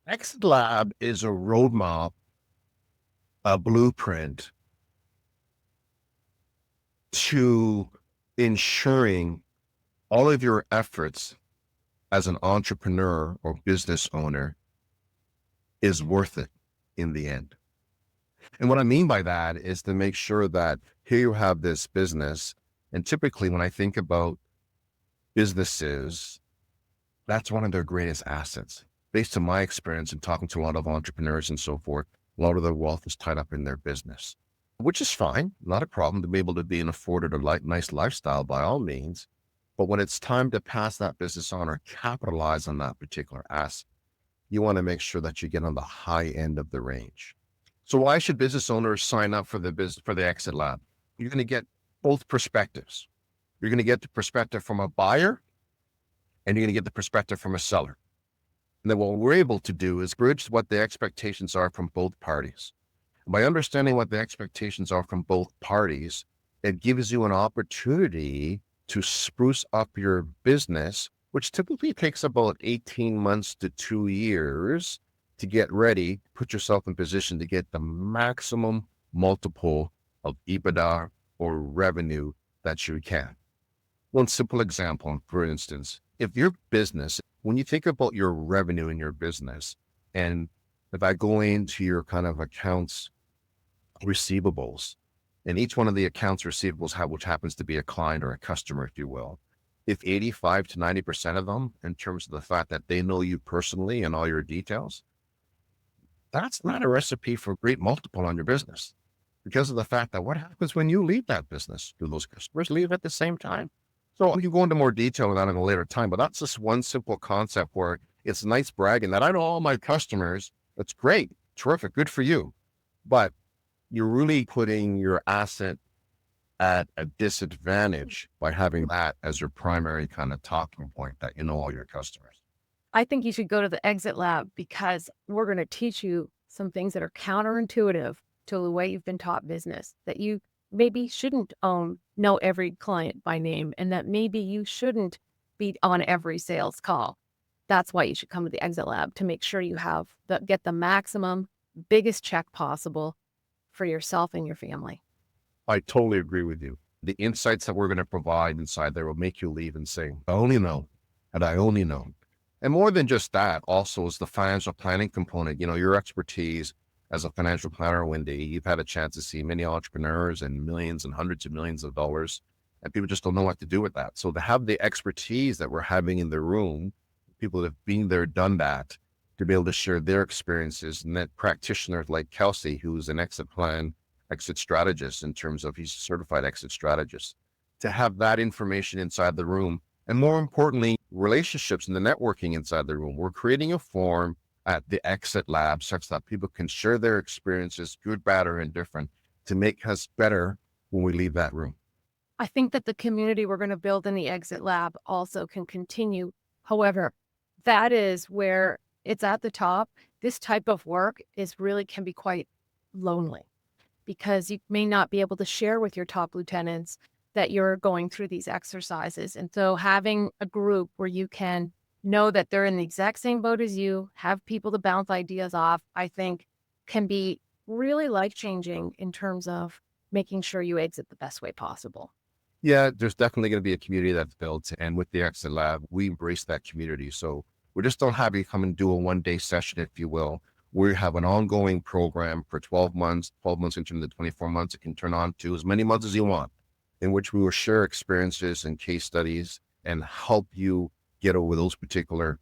Exit Lab is a roadmap, a blueprint to ensuring all of your efforts as an entrepreneur or business owner is worth it in the end. And what I mean by that is to make sure that here you have this business. And typically, when I think about businesses, that's one of their greatest assets. Based on my experience in talking to a lot of entrepreneurs and so forth, a lot of their wealth is tied up in their business, which is fine, not a problem to be able to be an afforded a nice lifestyle by all means. But when it's time to pass that business on or capitalize on that particular asset, you want to make sure that you get on the high end of the range. So why should business owners sign up for the Exit Lab? You're going to get both perspectives. You're going to get the perspective from a buyer and you're going to get the perspective from a seller. And then what we're able to do is bridge what the expectations are from both parties. By understanding what the expectations are from both parties, it gives you an opportunity to spruce up your business, which typically takes about 18 months to 2 years to get ready, put yourself in position to get the maximum multiple of EBITDA or revenue that you can. One simple example, for instance, if your business, when you think about your revenue in your business, and if I go into your kind of accounts receivables, and each one of the accounts receivables which happens to be a client or a customer, if you will, if 85 to 90% of them, in terms of the fact that they know you personally and all your details, that's not a recipe for a great multiple on your business because of the fact that what happens when you leave that business? Do those customers leave at the same time? So you go into more detail on that in a later time, but that's just one simple concept where it's nice bragging that I know all my customers. That's great. Terrific. Good for you. But you're really putting your asset at a disadvantage by having that as your primary kind of talking point that you know all your customers. I think you should go to the Exit Lab because we're going to teach you some things that are counterintuitive to the way you've been taught business, that you maybe shouldn't know every client by name, and that maybe you shouldn't be on every sales call. That's why you should come to the Exit Lab, to make sure you get the maximum, biggest check possible for yourself and your family. I totally agree with you. The insights that we're going to provide inside there will make you leave and say, I only know, and I only know. And more than just that, also is the financial planning component. You know, your expertise as a financial planner, Wendy, you've had a chance to see many entrepreneurs and millions and hundreds of millions of dollars, and people just don't know what to do with that. So to have the expertise that we're having in the room, people that have been there, done that, to be able to share their experiences, and that practitioners like Kelsey, who's an exit strategist in terms of he's a certified exit strategist, to have that information inside the room. And more importantly, relationships and the networking inside the room. We're creating a forum at the Exit Lab such that people can share their experiences, good, bad, or indifferent, to make us better when we leave that room. I think that the community we're going to build in the Exit Lab also can continue. However, that is where it's at the top. This type of work can be quite lonely, because you may not be able to share with your top lieutenants that you're going through these exercises. And so having a group where you can know that they're in the exact same boat as you, have people to bounce ideas off, I think can be really life-changing in terms of making sure you exit the best way possible. Yeah, there's definitely going to be a community that's built. And with the Exit Lab, we embrace that community. So we just don't have you come and do a 1 day session, if you will. We have an ongoing program for 12 months, 12 months into the 24 months. It can turn on to as many months as you want, in which we will share experiences and case studies and help you get over those particular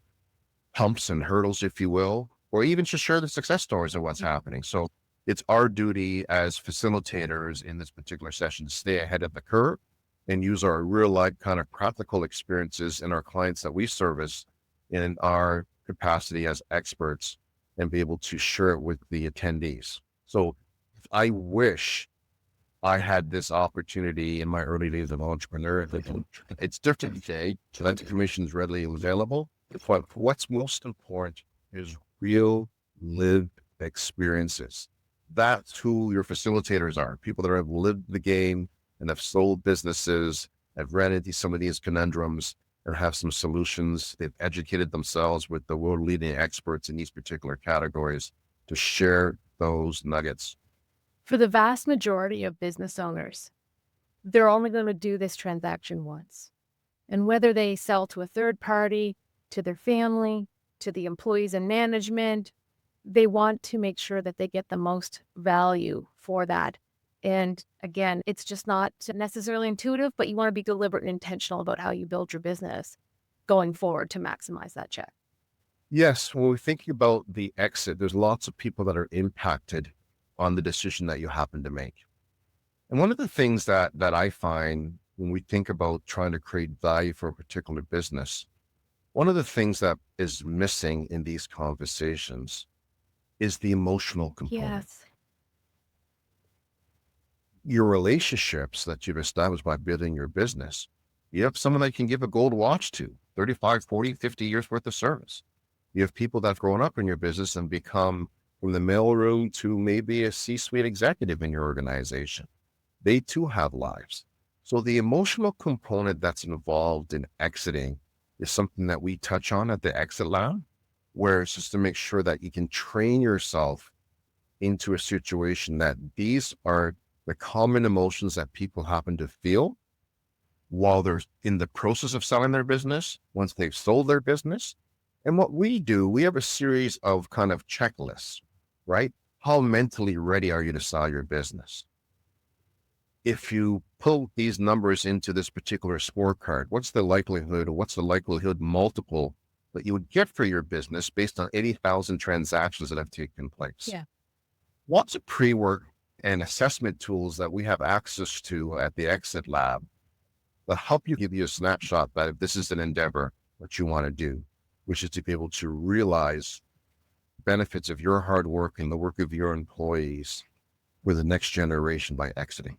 humps and hurdles, if you will, or even just share the success stories of what's happening. So it's our duty as facilitators in this particular session to stay ahead of the curve and use our real life kind of practical experiences in our clients that we service in our capacity as experts and be able to share it with the attendees. So I wish I had this opportunity in my early days of entrepreneur. It's different today. So that information is readily available. But what's most important is real lived experiences. That's who your facilitators are. People that have lived the game and have sold businesses, have ran into some of these conundrums. or have some solutions. They've educated themselves with the world leading experts in these particular categories to share those nuggets. For the vast majority of business owners, they're only going to do this transaction once. And whether they sell to a third party, to their family, to the employees and management, they want to make sure that they get the most value for that. And again, it's just not necessarily intuitive, but you want to be deliberate and intentional about how you build your business going forward to maximize that check. Yes, when we think about the exit, there's lots of people that are impacted on the decision that you happen to make. And one of the things that I find when we think about trying to create value for a particular business, one of the things that is missing in these conversations is the emotional component. Yes. Your relationships that you've established by building your business. You have someone that you can give a gold watch to, 35, 40, 50 years worth of service. You have people that have grown up in your business and become from the mailroom to maybe a C-suite executive in your organization. They too have lives. So the emotional component that's involved in exiting is something that we touch on at the Exit Lab, where it's just to make sure that you can train yourself into a situation that these are the common emotions that people happen to feel while they're in the process of selling their business, once they've sold their business. And what we do, we have a series of kind of checklists, right? How mentally ready are you to sell your business? If you pull these numbers into this particular scorecard, what's the likelihood or what's the likelihood multiple that you would get for your business based on 80,000 transactions that have taken place? Yeah. Lots of pre-work and assessment tools that we have access to at the Exit Lab that help you give you a snapshot that if this is an endeavor, what you want to do, which is to be able to realize benefits of your hard work and the work of your employees for the next generation by exiting.